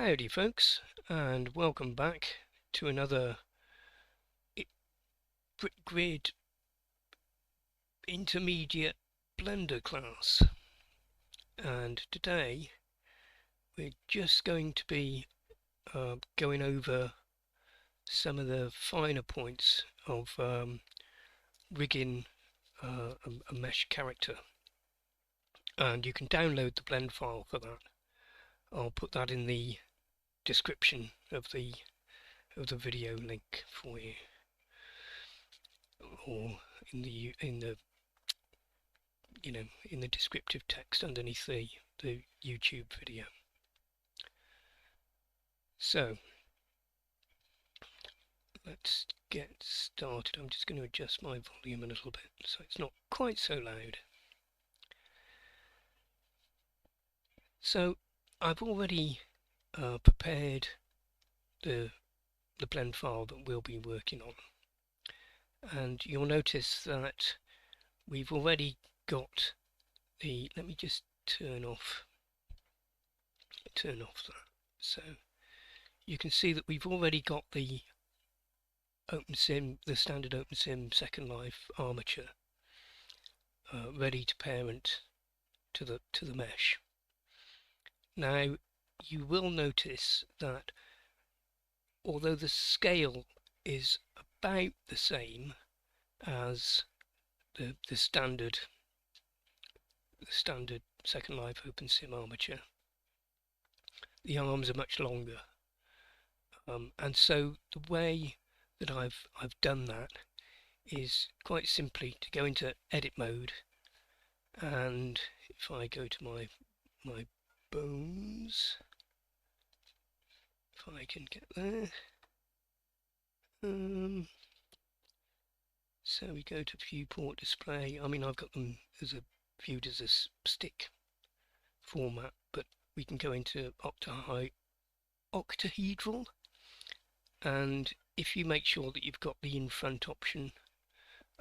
Howdy folks, and welcome back to another Britgrid intermediate blender class. And today we're just going to be going over some of the finer points of rigging a mesh character. And you can download the blend file for that. I'll put that in the description of the video link for you, or in the descriptive text underneath the YouTube video. So let's get started. I'm just going to adjust my volume a little bit so it's not quite so loud. So I've already prepared the blend file that we'll be working on, and you'll notice that we've already got the, let me just turn off that. So you can see that we've already got the OpenSim, the standard OpenSim Second Life armature ready to parent to the mesh. Now you will notice that although the scale is about the same as the standard Second Life OpenSim armature, the arms are much longer, and so the way that I've done that is quite simply to go into edit mode, and if I go to my bones, if I can get there, so we go to Viewport Display. I mean, I've got them viewed as a stick format, but we can go into octahedral, and if you make sure that you've got the in front option,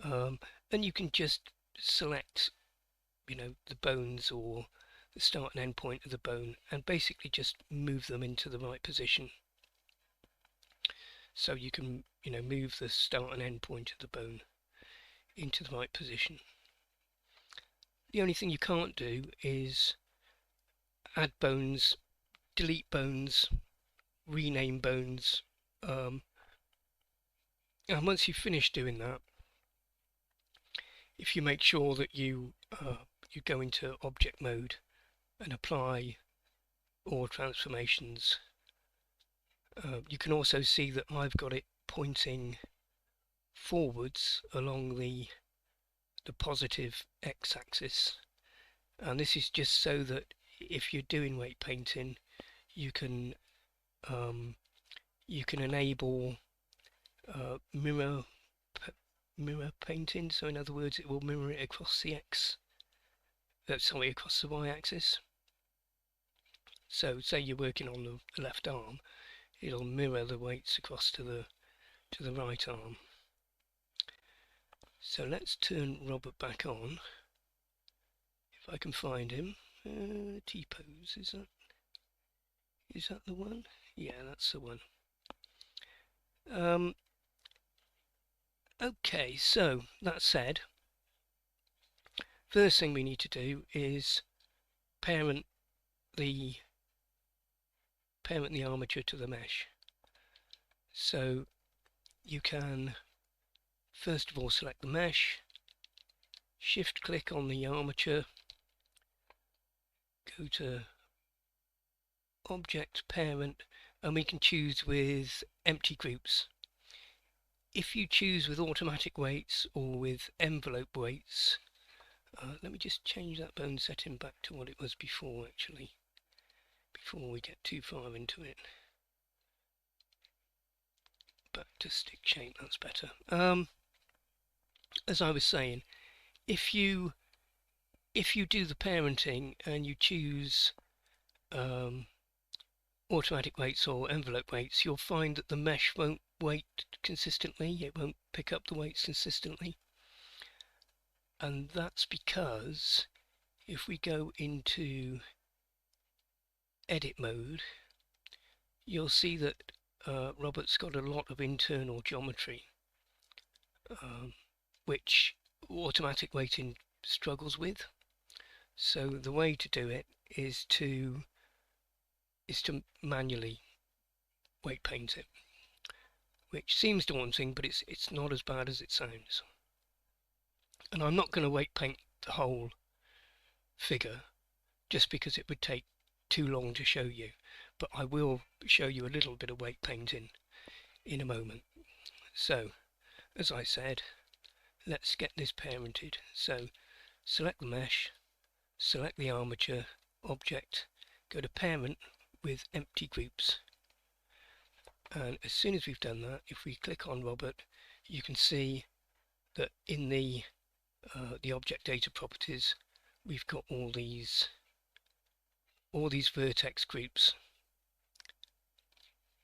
then you can just select, the bones or the start and end point of the bone, and basically just move them into the right position. So you can, move the start and end point of the bone into the right position. The only thing you can't do is add bones, delete bones, rename bones, and once you've finished doing that, if you make sure that you go into object mode and apply all transformations, you can also see that I've got it pointing forwards along the positive x-axis, and this is just so that if you're doing weight painting, you can enable mirror painting. So in other words, it will mirror it across the across the y-axis. So say you're working on the left arm, it'll mirror the weights across to the right arm. So let's turn Robert back on, if I can find him. T-pose, is that the one? Yeah, that's the one. Okay, so that said, first thing we need to do is parent the armature to the mesh. So you can first of all select the mesh, shift click on the armature, go to object parent, and we can choose with empty groups. If you choose with automatic weights or with envelope weights, let me just change that bone setting back to what it was before, actually, before we get too far into it. Back to stick shape, that's better. As I was saying, if you do the parenting and you choose automatic weights or envelope weights, you'll find that the mesh won't weight consistently, it won't pick up the weights consistently, and that's because if we go into edit mode you'll see that Robert's got a lot of internal geometry, which automatic weighting struggles with. So the way to do it is to manually weight paint it, which seems daunting, but it's not as bad as it sounds. And I'm not going to weight paint the whole figure just because it would take too long to show you, but I will show you a little bit of weight painting in a moment. So as I said, let's get this parented. So select the mesh, select the armature object, go to parent with empty groups, and as soon as we've done that, if we click on Robert, you can see that in the object data properties we've got all these vertex groups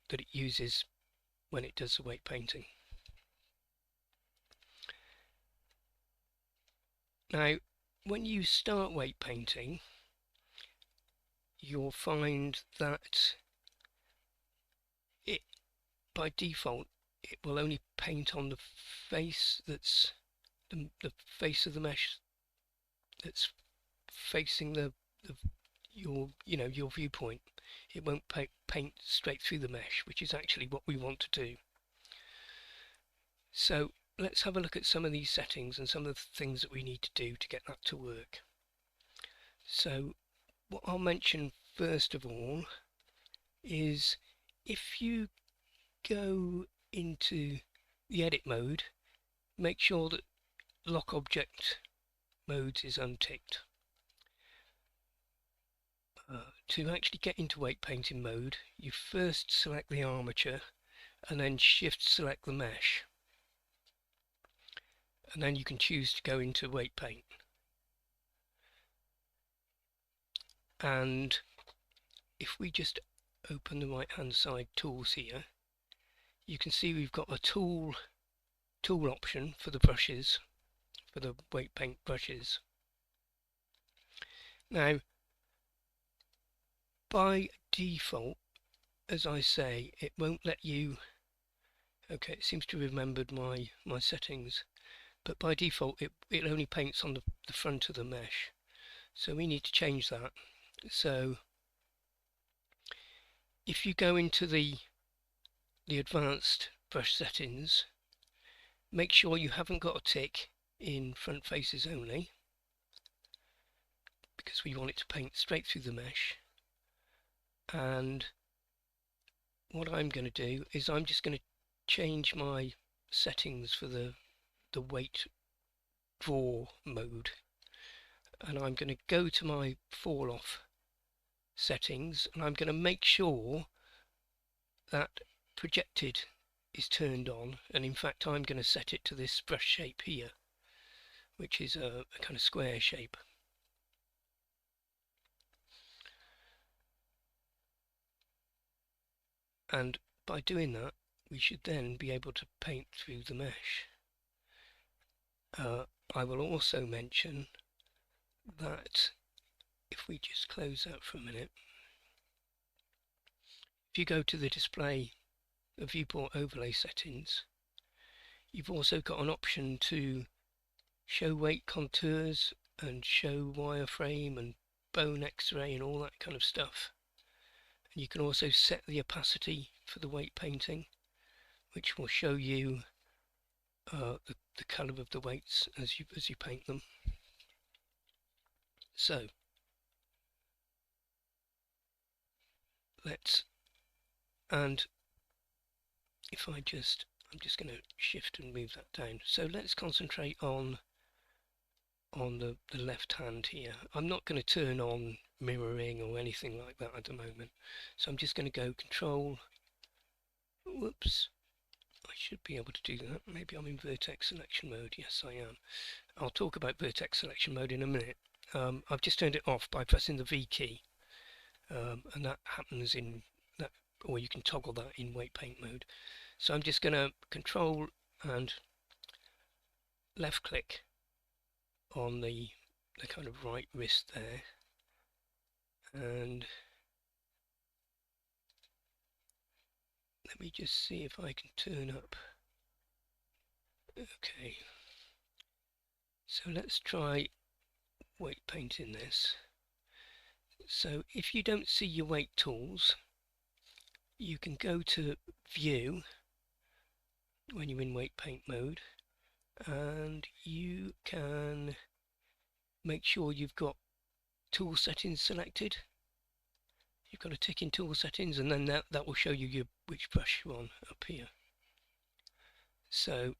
that it uses when it does the weight painting. Now when you start weight painting, you'll find that it by default it will only paint on the face that's the face of the mesh that's facing your viewpoint. It won't paint straight through the mesh, which is actually what we want to do. So let's have a look at some of these settings and some of the things that we need to do to get that to work. So what I'll mention first of all is if you go into the edit mode, make sure that lock object modes is unticked. To actually get into weight painting mode, you first select the armature and then shift select the mesh, and then you can choose to go into weight paint. And if we just open the right hand side tools here, you can see we've got a tool option for the brushes, for the weight paint brushes. Now by default, as I say, it won't let you, okay, it seems to have remembered my settings, but by default it only paints on the front of the mesh, so we need to change that. So if you go into the advanced brush settings, make sure you haven't got a tick in front faces only, because we want it to paint straight through the mesh. And what I'm going to do is I'm just going to change my settings for the weight draw mode, and I'm going to go to my fall off settings, and I'm going to make sure that projected is turned on, and in fact I'm going to set it to this brush shape here, which is a kind of square shape. And by doing that, we should then be able to paint through the mesh. I will also mention that if we just close that for a minute, if you go to the display, the viewport overlay settings, you've also got an option to show weight contours and show wireframe and bone x-ray and all that kind of stuff. And you can also set the opacity for the weight painting, which will show you the colour of the weights as you paint them. So and if I'm just going to shift and move that down. So let's concentrate on the left hand here. I'm not going to turn on mirroring or anything like that at the moment, so I'm just going to go control, whoops, I should be able to do that. Maybe I'm in Vertex Selection mode. Yes, I am. I'll talk about Vertex Selection mode in a minute. I've just turned it off by pressing the V key, and that happens in that, or you can toggle that in weight paint mode. So I'm just going to control and left click on the kind of right wrist there, and Let me just see if I can turn up. Okay, so let's try weight painting this. So if you don't see your weight tools, you can go to View when you're in weight paint mode, and you can make sure you've got tool settings selected. You've got to tick in tool settings, and then that will show you which brush you're on up here. So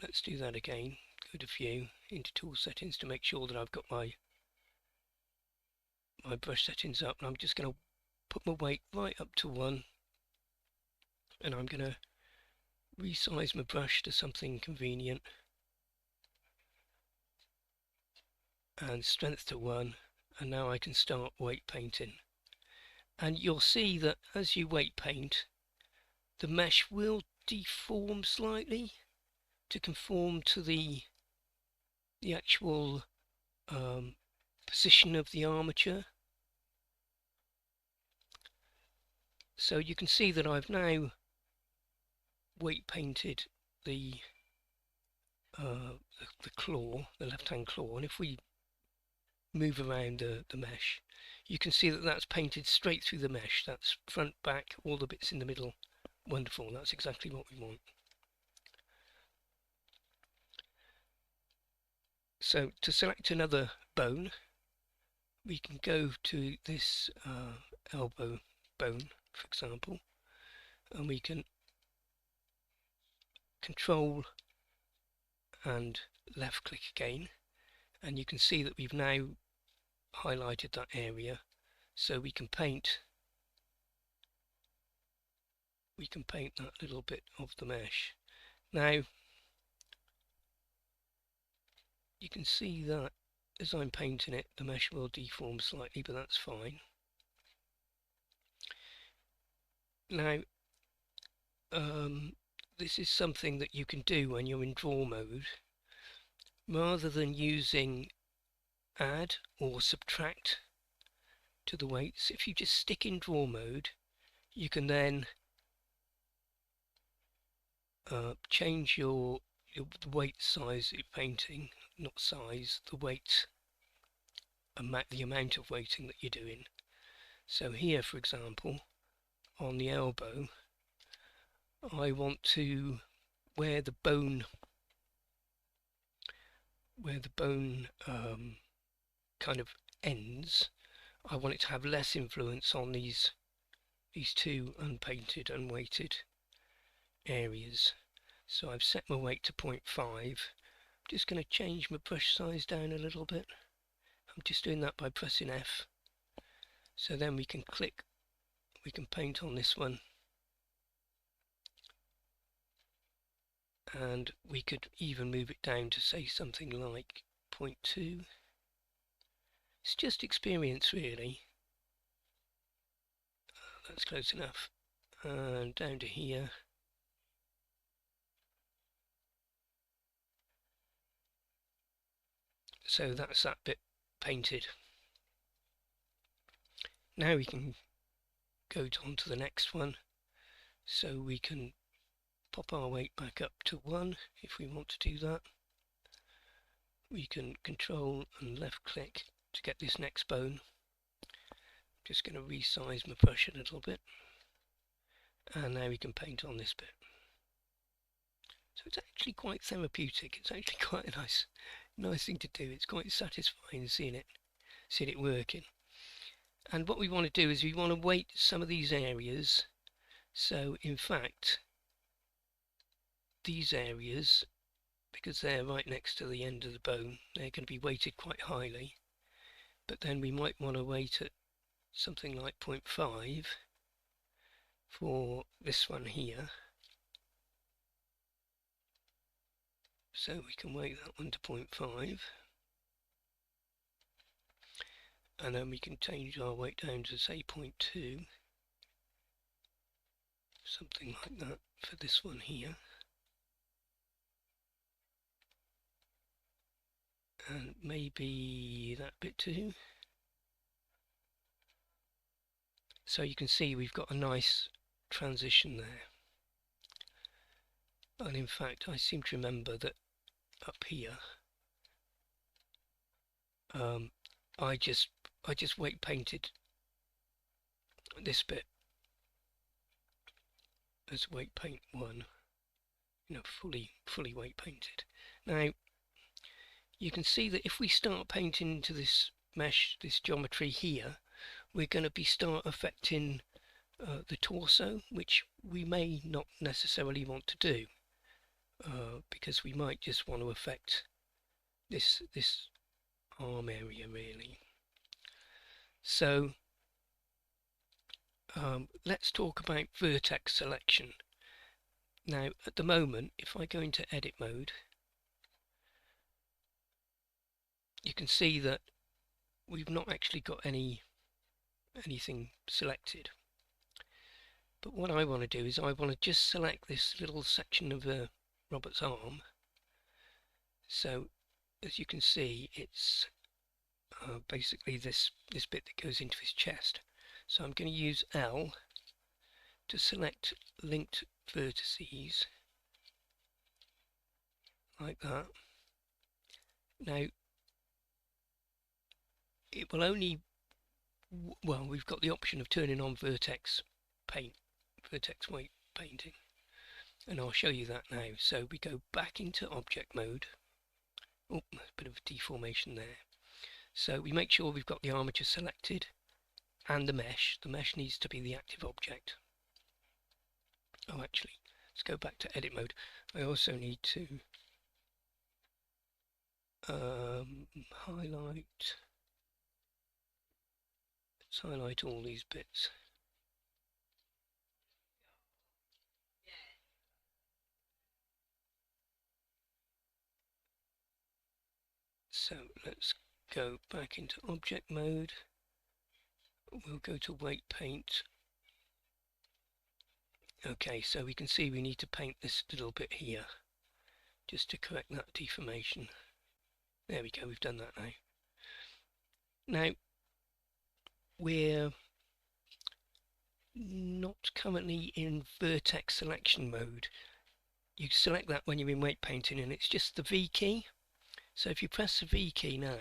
let's do that again. Go to View, into tool settings to make sure that I've got my brush settings up, and I'm just going to put my weight right up to 1, and I'm going to resize my brush to something convenient, and strength to 1, and now I can start weight painting. And you'll see that as you weight paint, the mesh will deform slightly to conform to the actual position of the armature. So you can see that I've now weight painted the claw, the left-hand claw, and if we move around the mesh, you can see that that's painted straight through the mesh. That's front, back, all the bits in the middle. Wonderful, that's exactly what we want. So to select another bone, we can go to this elbow bone, for example, and we can Control and left click again, and you can see that we've now highlighted that area, so we can paint that little bit of the mesh. Now you can see that as I'm painting it, the mesh will deform slightly, but that's fine. Now this is something that you can do when you're in draw mode. Rather than using add or subtract to the weights, if you just stick in draw mode, you can then change the weight size that you're painting, not size, the weight, the amount of weighting that you're doing. So here, for example, on the elbow, I want to, where the bone kind of ends, I want it to have less influence on these two unpainted, unweighted areas. So I've set my weight to 0.5. I'm just going to change my brush size down a little bit. I'm just doing that by pressing F. So then we can paint on this one, and we could even move it down to say something like 0.2. It's just experience, really. That's close enough. And down to here. So that's that bit painted. Now we can go on to the next one. So we can pop our weight back up to 1 if we want to do that. We can control and left click to get this next bone. I'm just going to resize my brush a little bit, and now we can paint on this bit. So it's actually quite therapeutic. It's actually quite a nice thing to do. It's quite satisfying seeing it working. And what we want to do is we want to weight some of these areas. So in fact, these areas, because they're right next to the end of the bone, they're going to be weighted quite highly. But then we might want to weight at something like 0.5 for this one here. So we can weight that one to 0.5. And then we can change our weight down to say 0.2. Something like that for this one here. And maybe that bit too. So you can see we've got a nice transition there. And in fact I seem to remember that up here I just weight painted this bit as weight paint 1, fully weight painted. Now you can see that if we start painting into this mesh, this geometry here, we're going to start affecting the torso, which we may not necessarily want to do, because we might just want to affect this arm area really. So let's talk about vertex selection. Now at the moment, if I go into edit mode, you can see that we've not actually got anything selected. But what I want to do is I want to just select this little section of Robert's arm. So as you can see, it's basically this bit that goes into his chest. So I'm going to use L to select linked vertices like that. Now it will only, well, we've got the option of turning on Vertex Paint, Vertex weight painting, and I'll show you that now. So we go back into object mode. Oh, a bit of a deformation there. So we make sure we've got the armature selected and the mesh. The mesh needs to be the active object. Oh, actually, let's go back to edit mode. I also need to highlight. Let's highlight all these bits. So let's go back into object mode. We'll go to weight paint. Okay, so we can see we need to paint this little bit here just to correct that deformation. There we go, we've done that now. Now we're not currently in vertex selection mode. You select that when you're in weight painting, and it's just the V key. So if you press the V key now,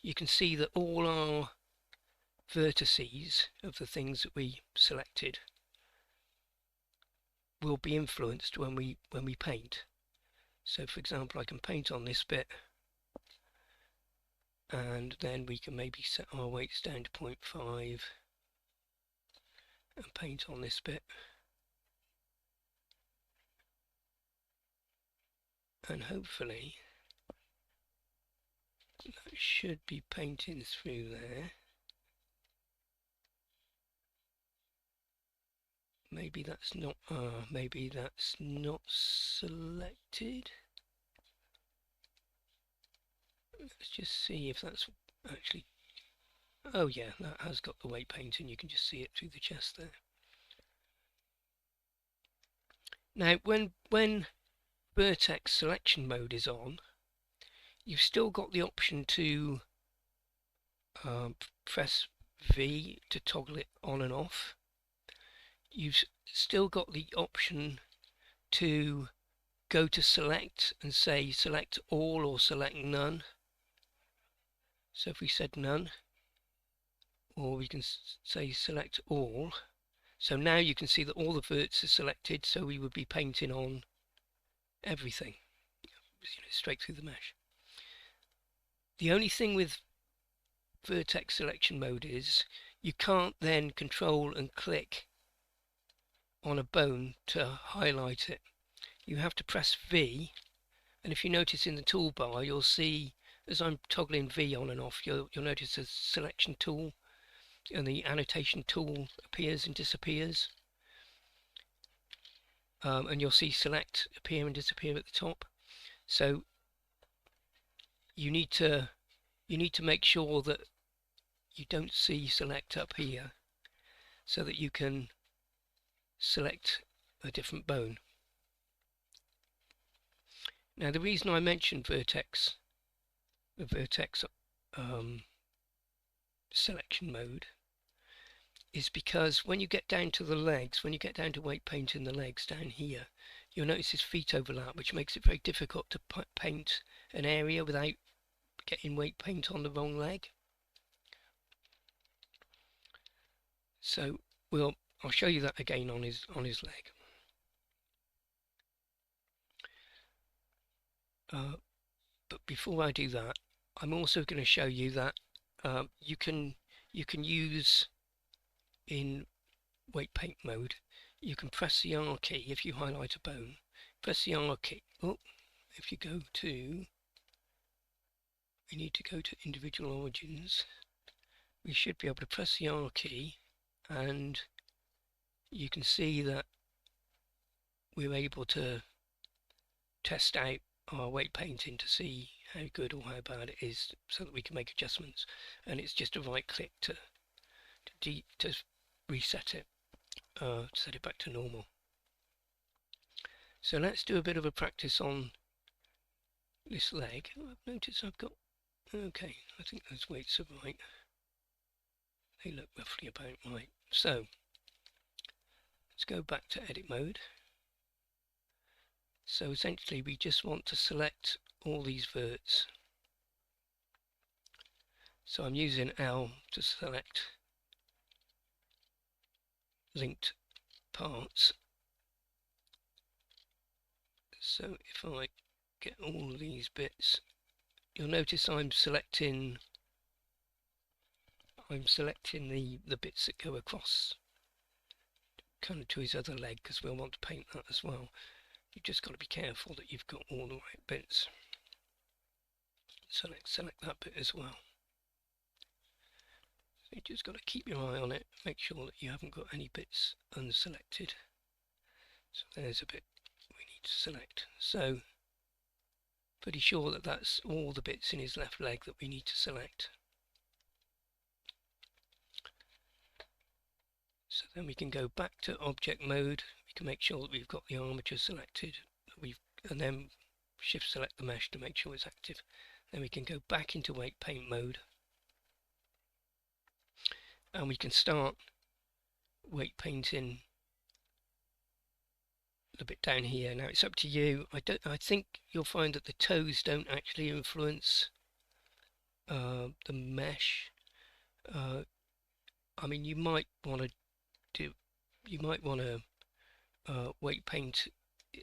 you can see that all our vertices of the things that we selected will be influenced when we paint. So for example, I can paint on this bit, and then we can maybe set our weights down to 0.5 and paint on this bit, and hopefully that should be painting through there. Maybe that's not selected. Let's just see if that's actually, oh yeah, that has got the weight painting. You can just see it through the chest there. Now when vertex selection mode is on, you've still got the option to press V to toggle it on and off. You've still got the option to go to select and say select all or select none. So if we said none, or we can say select all. So now you can see that all the verts are selected, so we would be painting on everything, straight through the mesh. The only thing with vertex selection mode is you can't then control and click on a bone to highlight it. You have to press V, and if you notice in the toolbar, you'll see as I'm toggling V on and off, you'll notice the selection tool and the annotation tool appears and disappears, and you'll see select appear and disappear at the top. So you need to make sure that you don't see select up here, so that you can select a different bone. Now the reason I mentioned the vertex selection mode, is because when you get down to the legs, when you get down to weight paint in the legs down here, you'll notice this feet overlap, which makes it very difficult to paint an area without getting weight paint on the wrong leg. So I'll show you that again on his leg. But before I do that, I'm also going to show you that you can use, in weight paint mode, you can press the R key if you highlight a bone. Press the R key. Oh, if you go to, we need to go to individual origins. We should be able to press the R key, and you can see that we're able to test out our weight painting to see how good or how bad it is, so that we can make adjustments. And it's just a right click to reset it, set it back to normal. So let's do a bit of a practice on this leg. I've noticed I've got, okay, I think those weights are right. They look roughly about right. So let's go back to edit mode. So essentially we just want to select all these verts. So I'm using L to select linked parts. So if I get all of these bits, you'll notice I'm selecting the bits that go across kind of to his other leg, because we'll want to paint that as well. You've just got to be careful that you've got all the right bits. So let's select that bit as well. So you just got to keep your eye on it, make sure that you haven't got any bits unselected. So there's a bit we need to select. So pretty sure that that's all the bits in his left leg that we need to select. So then we can go back to object mode. We can make sure that we've got the armature selected, and then shift select the mesh to make sure it's active. Then we can go back into weight paint mode, and we can start weight painting the bit down here. Now it's up to you. I think you'll find that the toes don't actually influence the mesh. I mean, you might want to weight paint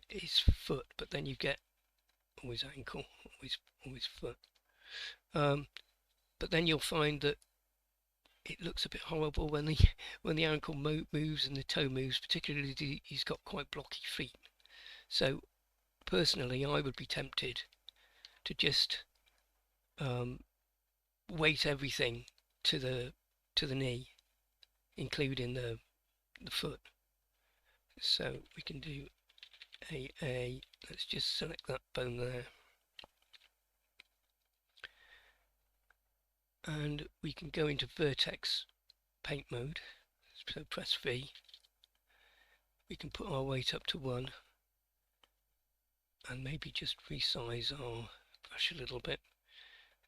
his foot, but then you get always ankle, always foot. But then you'll find that it looks a bit horrible when the ankle moves and the toe moves, particularly if he's got quite blocky feet. So personally, I would be tempted to just weight everything to the knee, including the foot. So we can do a let's just select that bone there, and we can go into Vertex Paint mode. So press V. We can put our weight up to 1, and maybe just resize our brush a little bit,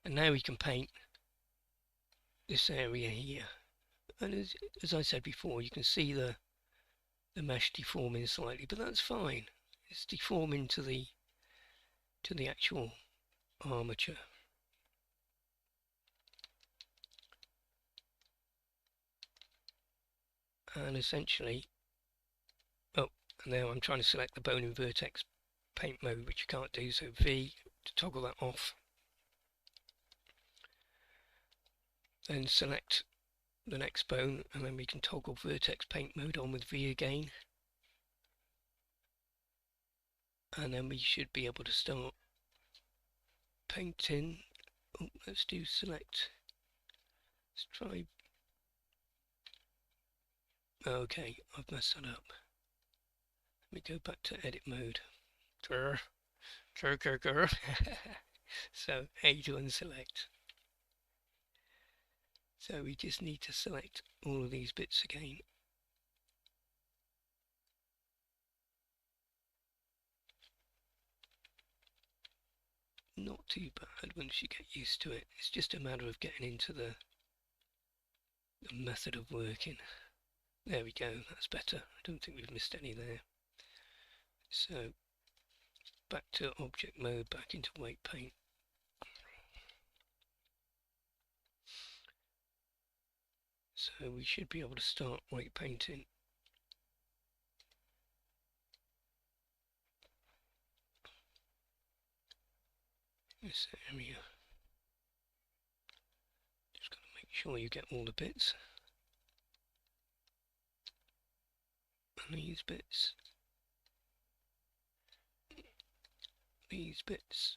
and now we can paint this area here. And as I said before, you can see the mesh deforming slightly, but that's fine. It's deforming to the actual armature. And essentially, oh, and now I'm trying to select the bone in Vertex Paint mode, which you can't do, so V to toggle that off. Then select the next bone, and then we can toggle Vertex Paint mode on with V again. And then we should be able to start painting. Oh, let's do select. Let's try. Okay, I've messed that up. Let me go back to edit mode. So A to unselect. So we just need to select all of these bits again. Not too bad once you get used to it. It's just a matter of getting into the method of working. There we go, that's better. I don't think we've missed any there. So back to object mode, back into weight paint. So we should be able to start weight painting. This area. Just got to make sure you get all the bits. And these bits. These bits.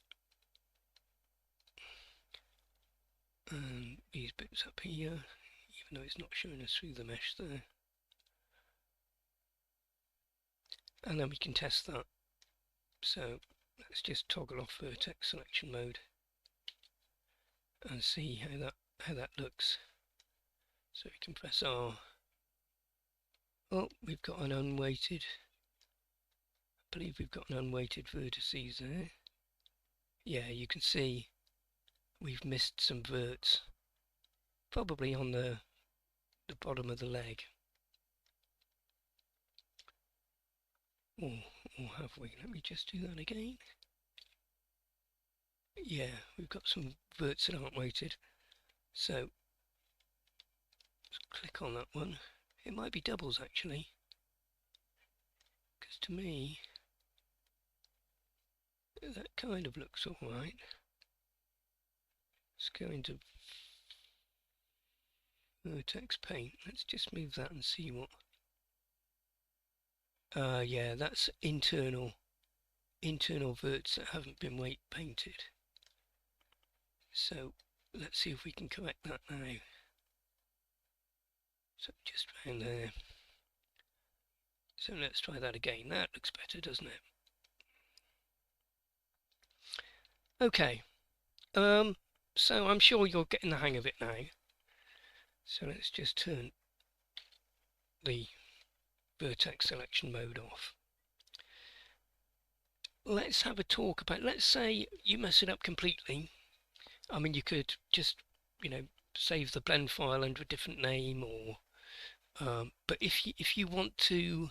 And these bits up here, even though it's not showing us through the mesh there. And then we can test that. So let's just toggle off Vertex Selection mode and see how that looks. So we can press R. Oh, we've got an unweighted. I believe we've got an unweighted vertices there. Yeah, you can see we've missed some verts, probably on the bottom of the leg. Or have we? Let me just do that again. Yeah, we've got some verts that aren't weighted. So let's click on that one. It might be doubles actually, because to me that kind of looks alright. Let's go into Vertex Paint. Let's just move that and see what. Yeah, that's internal verts that haven't been weight painted. So let's see if we can correct that now. So just round there. So let's try that again. That looks better, doesn't it? Okay. So I'm sure you're getting the hang of it now. So let's just turn the Vertex Selection mode off. Let's have a talk about, let's say you mess it up completely. I mean, you could just, save the blend file under a different name, or but if you want to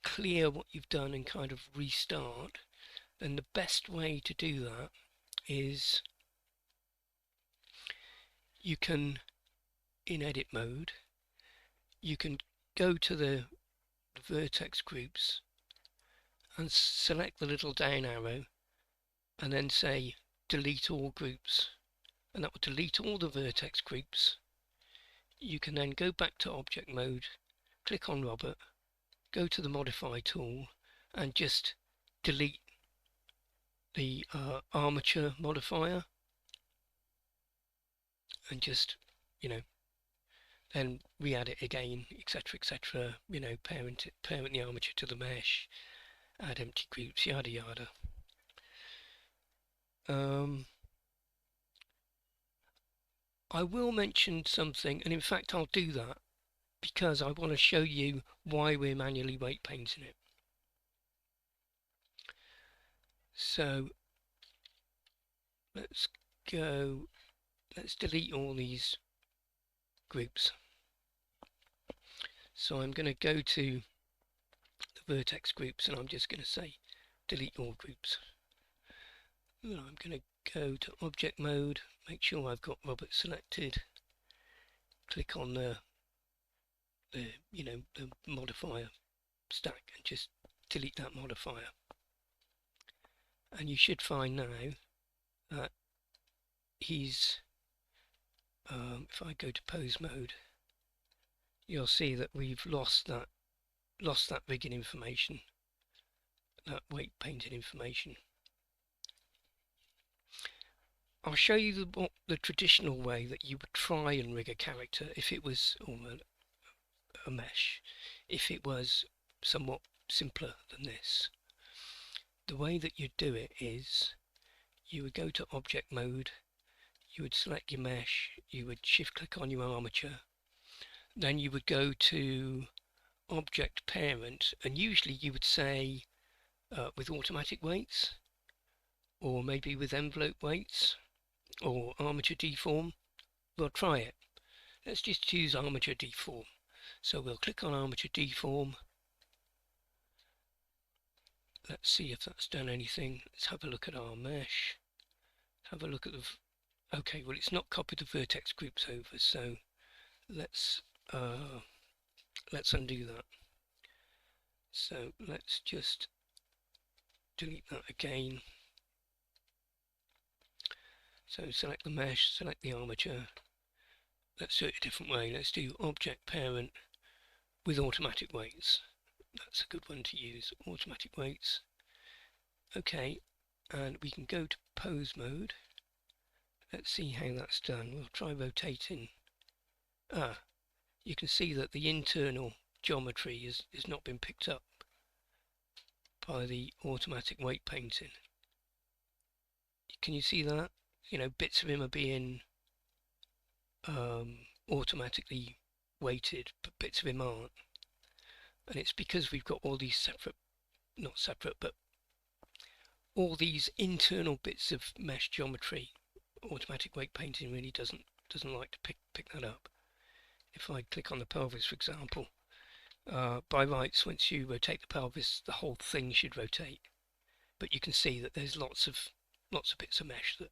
clear what you've done and kind of restart, then the best way to do that is you can, in edit mode, you can go to the vertex groups and select the little down arrow and then say delete all groups, and that will delete all the vertex groups. You can then go back to object mode, click on Robert, go to the modify tool and just delete the armature modifier, and just then re-add it again, etc, etc, parent the armature to the mesh, add empty groups, yada yada. I will mention something, and in fact I'll do that because I want to show you why we're manually weight painting it. So let's delete all these groups. So I'm going to go to the vertex groups and I'm just going to say delete all groups. Then I'm going to go to object mode, make sure I've got Robert selected, click on the modifier stack and just delete that modifier. And you should find now that he's, if I go to pose mode, you'll see that we've lost that rigging information, that weight painted information. I'll show you the traditional way that you would try and rig a character if it was a mesh, if it was somewhat simpler than this. The way that you'd do it is you would go to object mode, you would select your mesh, you would shift click on your armature, then you would go to object parent, and usually you would say with automatic weights, or maybe with envelope weights, or armature deform. We'll try it. Let's just choose armature deform. So we'll click on Armature Deform. Let's see if that's done anything. Let's have a look at our mesh. Have a look at the... Okay, well it's not copied the vertex groups over, so let's undo that. So let's just delete that again. So select the mesh, select the armature. Let's do it a different way. Let's do object parent with automatic weights. That's a good one to use, automatic weights. Okay, and we can go to pose mode. Let's see how that's done. We'll try rotating. You can see that the internal geometry has not been picked up by the automatic weight painting. Can you see that? You know, bits of him are being automatically weighted, but bits of him aren't. And it's because we've got all these not separate, but all these internal bits of mesh geometry. Automatic weight painting really doesn't like to pick that up. If I click on the pelvis, for example, by rights, once you rotate the pelvis, the whole thing should rotate. But you can see that there's lots of bits of mesh that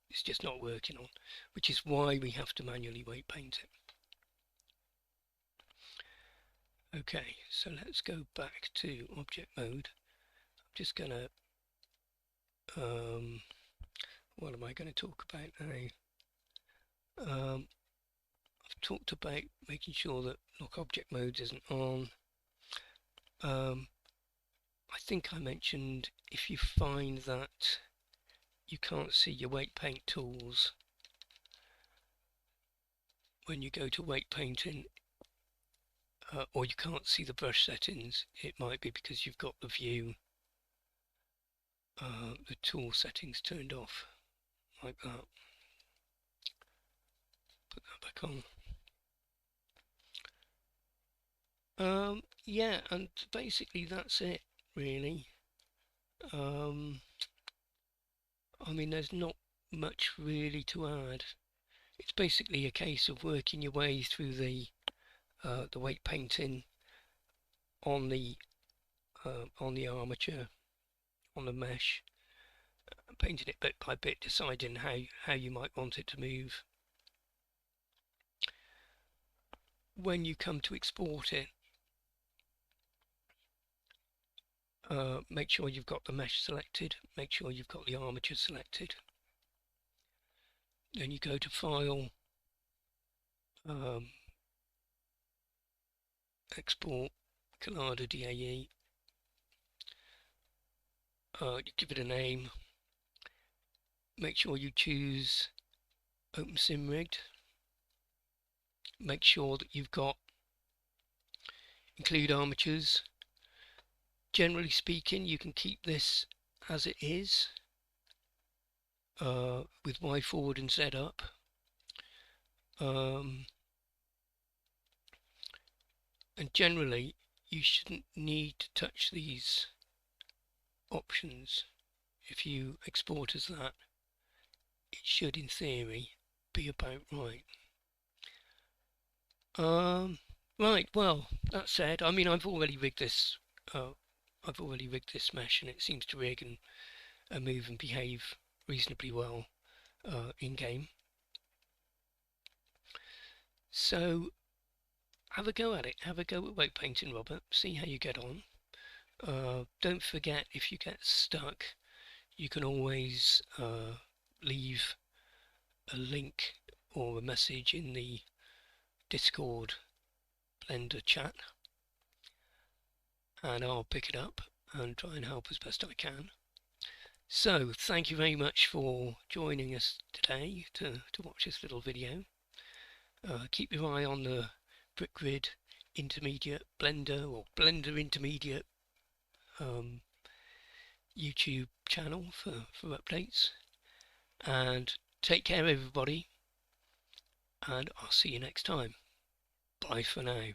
it's just not working on, which is why we have to manually weight paint it. Okay, so let's go back to object mode. I'm just gonna what am I going to talk about now? I've talked about making sure that lock object mode isn't on. I think I mentioned if you find that you can't see your weight paint tools when you go to weight painting, or you can't see the brush settings, it might be because you've got the view, the tool settings turned off, like that. Put that back on. Yeah, and basically that's it, really. I mean, there's not much really to add. It's basically a case of working your way through the weight painting on the armature, on the mesh, painting it bit by bit, deciding how you might want it to move. When you come to export it, make sure you've got the mesh selected, make sure you've got the armature selected. Then you go to File, Export, Collada DAE. You give it a name. Make sure you choose OpenSim Rigged. Make sure that you've got include armatures. Generally speaking, you can keep this as it is, with Y forward and Z up. And generally, you shouldn't need to touch these options. If you export as that, it should, in theory, be about right. Right, well, that said, I mean, I've already rigged this mesh, and it seems to rig and move and behave reasonably well in game. So have a go at it. Have a go at weight painting, Robert. See how you get on. Don't forget, if you get stuck, you can always leave a link or a message in the Discord Blender chat, and I'll pick it up and try and help as best I can. So thank you very much for joining us today to watch this little video. Keep your eye on the Britgrid Intermediate Blender or Blender Intermediate YouTube channel for updates, and take care everybody, and I'll see you next time. Bye for now.